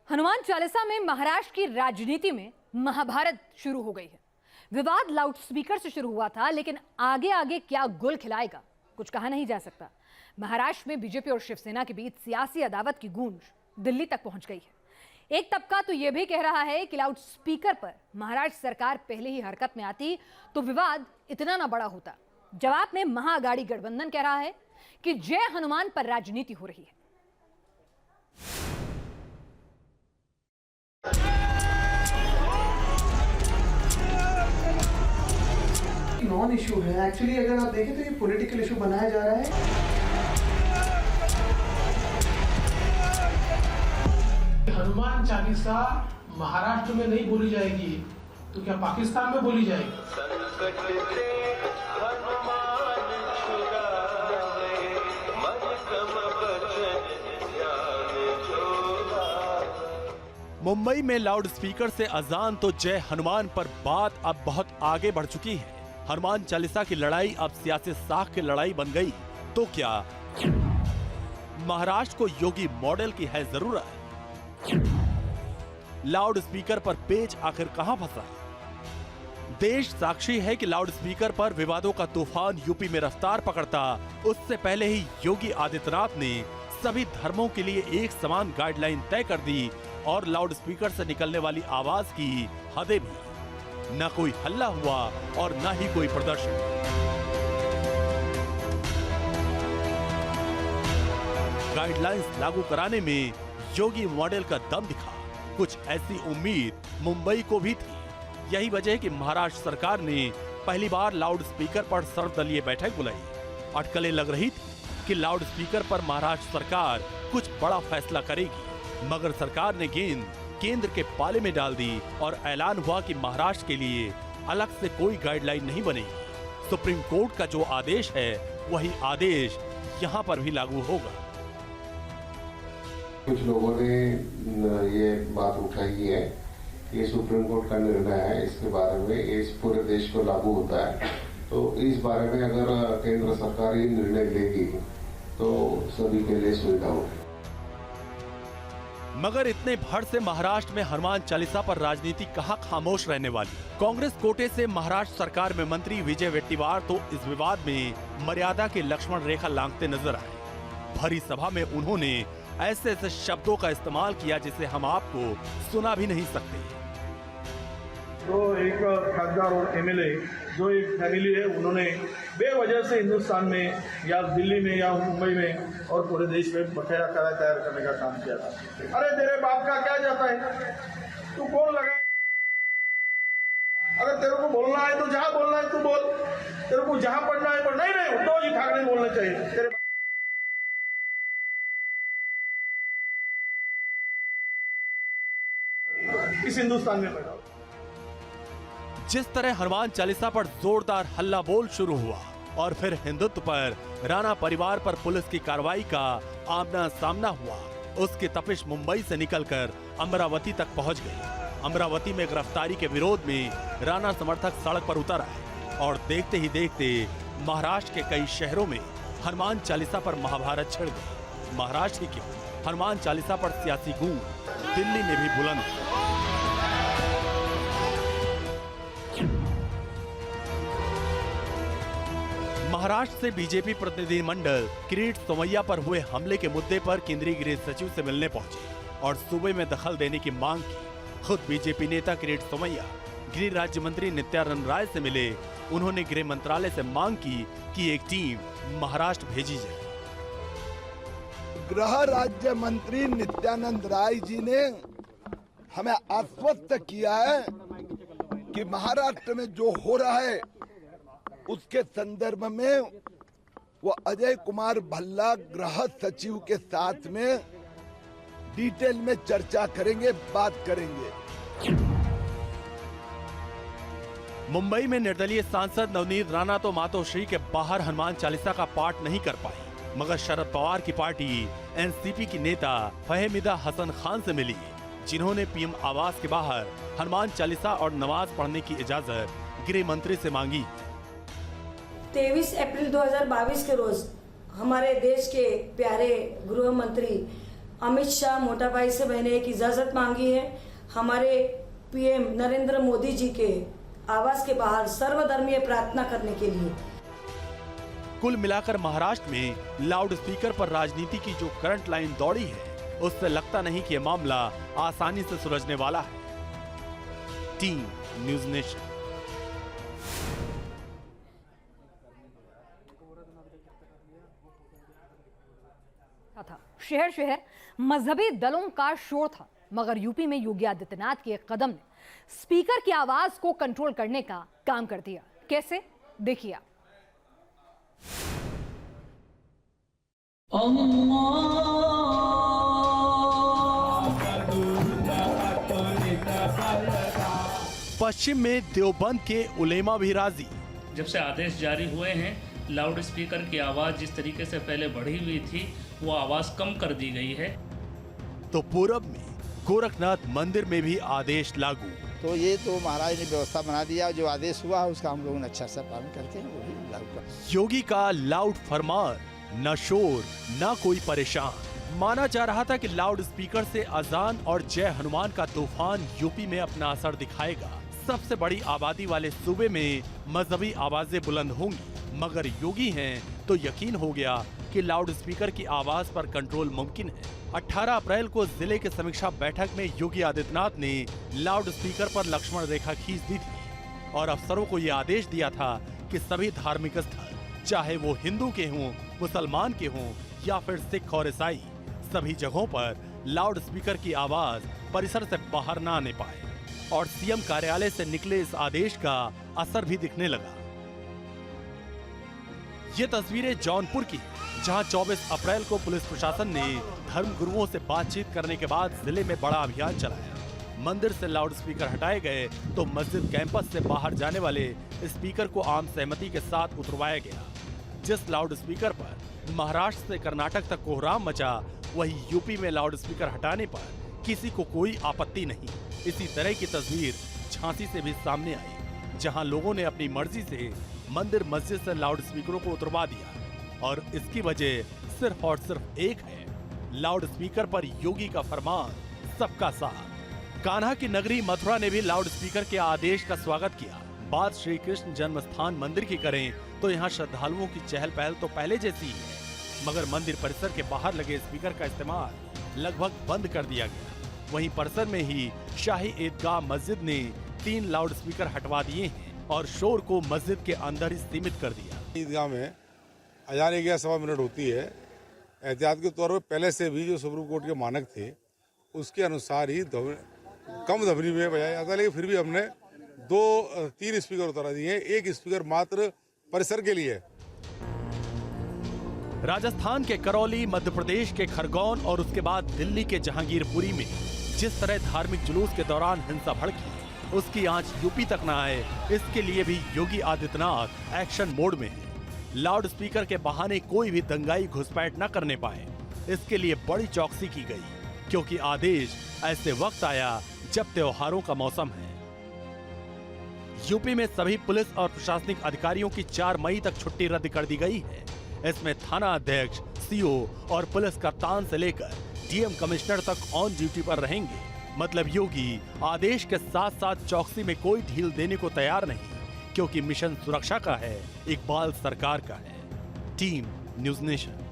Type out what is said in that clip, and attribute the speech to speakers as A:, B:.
A: हनुमान चालीसा में महाराष्ट्र की राजनीति में महाभारत शुरू हो गई है। विवाद लाउडस्पीकर से शुरू हुआ था, लेकिन आगे आगे क्या गुल खिलाएगा कुछ कहा नहीं जा सकता। महाराष्ट्र में बीजेपी और शिवसेना के बीच सियासी अदावत की गूंज दिल्ली तक पहुंच गई है। एक तबका तो यह भी कह रहा है कि लाउडस्पीकर पर महाराष्ट्र सरकार पहले ही हरकत में आती तो विवाद इतना ना बड़ा होता। जवाब में महाअघाड़ी गठबंधन कह रहा है कि जय हनुमान पर राजनीति हो रही है।
B: नॉन इशू है एक्चुअली। अगर आप देखें तो ये पॉलिटिकल इशू बनाया जा रहा है।
C: हनुमान चालीसा महाराष्ट्र में नहीं बोली जाएगी तो क्या पाकिस्तान में बोली जाएगी?
D: मुंबई में लाउडस्पीकर से अजान तो जय हनुमान पर बात अब बहुत आगे बढ़ चुकी है। हनुमान चालीसा की लड़ाई अब सियासी साख की लड़ाई बन गई। तो क्या महाराष्ट्र को योगी मॉडल की है जरूरत? लाउडस्पीकर पर पेच आखिर कहां फंसा? देश साक्षी है कि लाउडस्पीकर पर विवादों का तूफान यूपी में रफ्तार पकड़ता उससे पहले ही योगी आदित्यनाथ ने सभी धर्मों के लिए एक समान गाइडलाइन तय कर दी और लाउडस्पीकर से निकलने वाली आवाज की हदें भी। न कोई हल्ला हुआ और न ही कोई प्रदर्शन। गाइडलाइंस लागू कराने में योगी मॉडल का दम दिखा। कुछ ऐसी उम्मीद मुंबई को भी थी। यही वजह है कि महाराष्ट्र सरकार ने पहली बार लाउडस्पीकर पर सर्वदलीय बैठक बुलाई। अटकलें लग रही थी कि लाउडस्पीकर पर महाराष्ट्र सरकार कुछ बड़ा फैसला करेगी, मगर सरकार ने गेंद केंद्र के पाले में डाल दी और ऐलान हुआ कि महाराष्ट्र के लिए अलग से कोई गाइडलाइन नहीं बनेगी। सुप्रीम कोर्ट का जो आदेश है वही आदेश यहाँ पर भी लागू होगा।
E: कुछ लोगों ने ये बात उठाई है, ये सुप्रीम कोर्ट का निर्णय है, इसके बारे में इस पूरे देश को लागू होता है। तो इस बारे में अगर केंद्र सरकार ये निर्णय लेगी तो सभी के लिए सुविधा होगी।
D: मगर इतने भर से महाराष्ट्र में हनुमान चालीसा पर राजनीति कहां खामोश रहने वाली। कांग्रेस कोटे से महाराष्ट्र सरकार में मंत्री विजय वेट्टीवार तो इस विवाद में मर्यादा की लक्ष्मण रेखा लांघते नजर आए। भरी सभा में उन्होंने ऐसे ऐसे शब्दों का इस्तेमाल किया जिसे हम आपको सुना भी नहीं सकते।
F: तो एक खासदार और एमएलए जो एक फैमिली है, उन्होंने बेवजह से हिंदुस्तान में या दिल्ली में या मुंबई में और पूरे देश में बकाया तैयार करने का काम किया था। अरे तेरे बाप का क्या जाता है, तू कौन लगा? अगर तेरे को बोलना है तो जहां बोलना है तू बोल, तेरे को जहां पढ़ना है पढ़। नहीं उद्धव जी ठाकरे बोलना चाहिए तेरे। इस हिंदुस्तान में पैदा।
D: जिस तरह हनुमान चालीसा पर जोरदार हल्ला बोल शुरू हुआ और फिर हिंदुत्व पर, राणा परिवार पर पुलिस की कार्रवाई का आमना सामना हुआ, उसकी तपिश मुंबई से निकलकर अमरावती तक पहुंच गई। अमरावती में गिरफ्तारी के विरोध में राणा समर्थक सड़क पर उतर आए और देखते ही देखते महाराष्ट्र के कई शहरों में हनुमान चालीसा पर महाभारत छिड़ गई। महाराष्ट्र ही क्यों, हनुमान चालीसा पर सियासी गूंज दिल्ली में भी बुलंद। महाराष्ट्र से बीजेपी प्रतिनिधिमंडल किरीट सोमैया पर हुए हमले के मुद्दे पर केंद्रीय गृह सचिव से मिलने पहुंचे और सूबे में दखल देने की मांग की। खुद बीजेपी नेता किरीट सोमैया गृह राज्य मंत्री नित्यानंद राय से मिले। उन्होंने गृह मंत्रालय से मांग की कि एक टीम महाराष्ट्र भेजी जाए।
G: गृह राज्य मंत्री नित्यानंद राय जी ने हमें आश्वस्त किया है कि महाराष्ट्र में जो हो रहा है उसके संदर्भ में वो अजय कुमार भल्ला गृह सचिव के साथ में डिटेल में चर्चा करेंगे, बात करेंगे।
D: मुंबई में निर्दलीय सांसद नवनीत राणा तो मातोश्री के बाहर हनुमान चालीसा का पाठ नहीं कर पाई, मगर शरद पवार की पार्टी एनसीपी की नेता फहमीदा हसन खान से मिली, जिन्होंने पीएम आवास के बाहर हनुमान चालीसा और नमाज पढ़ने की इजाजत गृह मंत्री से मांगी।
H: 23 अप्रैल 2022 के रोज हमारे देश के प्यारे गृह मंत्री अमित शाह मोटा भाई से मैंने एक इजाज़त मांगी है हमारे पीएम नरेंद्र मोदी जी के आवास के बाहर सर्वधर्मीय प्रार्थना करने के लिए।
D: कुल मिलाकर महाराष्ट्र में लाउड स्पीकर पर राजनीति की जो करंट लाइन दौड़ी है, उससे लगता नहीं कि यह मामला आसानी से सुलझने वाला है। Team news nation.
A: था शहर शहर मजहबी दलों का शोर था, मगर यूपी में योगी आदित्यनाथ के एक कदम ने स्पीकर की आवाज को कंट्रोल करने का काम कर दिया। कैसे, देखिए आप।
D: पश्चिम में देवबंद के उलेमा भी राजी।
I: जब से आदेश जारी हुए हैं, लाउड स्पीकर की आवाज जिस तरीके से पहले बढ़ी हुई थी वो आवाज कम कर दी गई है।
D: तो पूरब में गोरखनाथ मंदिर में भी आदेश लागू।
J: तो ये तो महाराज ने व्यवस्था बना दिया, जो आदेश हुआ है उसका हम लोगों ने अच्छा सा पालन करके वही लागू कर।
D: योगी का लाउड फरमान, न शोर न कोई परेशान। माना जा रहा था कि लाउड स्पीकर से अजान और जय हनुमान का तूफान यूपी में अपना असर दिखाएगा। सबसे बड़ी आबादी वाले सूबे में मजहबी आवाजें बुलंद होंगी, मगर योगी हैं तो यकीन हो गया कि लाउड स्पीकर की आवाज पर कंट्रोल मुमकिन है। 18 अप्रैल को जिले के समीक्षा बैठक में योगी आदित्यनाथ ने लाउड स्पीकर पर लक्ष्मण रेखा खींच दी थी और अफसरों को यह आदेश दिया था कि सभी धार्मिक स्थल, चाहे वो हिंदू के हों, मुसलमान के हों या फिर सिख और ईसाई, सभी जगहों पर लाउड स्पीकर की आवाज परिसर से बाहर न आने पाए। और सीएम कार्यालय से निकले इस आदेश का असर भी दिखने लगा। ये तस्वीरें जौनपुर की, जहां 24 अप्रैल को पुलिस प्रशासन ने धर्म गुरुओं से बातचीत करने के बाद जिले में बड़ा अभियान चलाया। मंदिर से लाउड स्पीकर हटाए गए तो मस्जिद कैंपस से बाहर जाने वाले स्पीकर को आम सहमति के साथ उतरवाया गया। जिस लाउड स्पीकर पर महाराष्ट्र से कर्नाटक तक कोहराम मचा, वही यूपी में लाउड स्पीकर हटाने पर किसी को कोई आपत्ति नहीं। इसी तरह की तस्वीर झांसी से भी सामने आई, जहां लोगों ने अपनी मर्जी से मंदिर मस्जिद से लाउड स्पीकरों को उतरवा दिया और इसकी वजह सिर्फ और सिर्फ एक है, लाउड स्पीकर पर योगी का फरमान, सबका साथ। कान्हा की नगरी मथुरा ने भी लाउड स्पीकर के आदेश का स्वागत किया। बात श्री कृष्ण जन्म स्थान मंदिर की करें तो यहाँ श्रद्धालुओं की चहल पहल तो पहले जैसी ही है, मगर मंदिर परिसर के बाहर लगे स्पीकर का इस्तेमाल लगभग बंद कर दिया गया। वहीं परिसर में ही शाही ईदगाह मस्जिद ने 3 लाउड स्पीकर हटवा दिए हैं और शोर को मस्जिद के अंदर ही सीमित कर दिया।
K: ईदगाह में अजान 11 मिनट होती है। एहतियात के तौर पर पहले से भी जो सुप्रीम कोर्ट के मानक थे उसके अनुसार ही कम ध्वनि में बजाया जाता है, लेकिन फिर भी हमने 2-3 स्पीकर उतारा दिए, एक स्पीकर मात्र परिसर के लिए।
D: राजस्थान के करौली, मध्य प्रदेश के खरगोन और उसके बाद दिल्ली के जहांगीरपुरी में जिस तरह धार्मिक जुलूस के दौरान हिंसा भड़की, उसकी आंच यूपी तक न आए, इसके लिए भी योगी आदित्यनाथ एक्शन मोड में है। लाउड स्पीकर के बहाने कोई भी दंगाई घुसपैठ न करने पाए, इसके लिए बड़ी चौकसी की गई, क्योंकि आदेश ऐसे वक्त आया जब त्योहारों का मौसम है। यूपी में सभी पुलिस और प्रशासनिक अधिकारियों की 4 मई तक छुट्टी रद्द कर दी गई है। इसमें थाना अध्यक्ष, सीओ और पुलिस कप्तान से लेकर डीएम कमिश्नर तक ऑन ड्यूटी पर रहेंगे। मतलब योगी आदेश के साथ साथ चौकसी में कोई ढील देने को तैयार नहीं, क्योंकि मिशन सुरक्षा का है, इकबाल सरकार का है। Team news nation.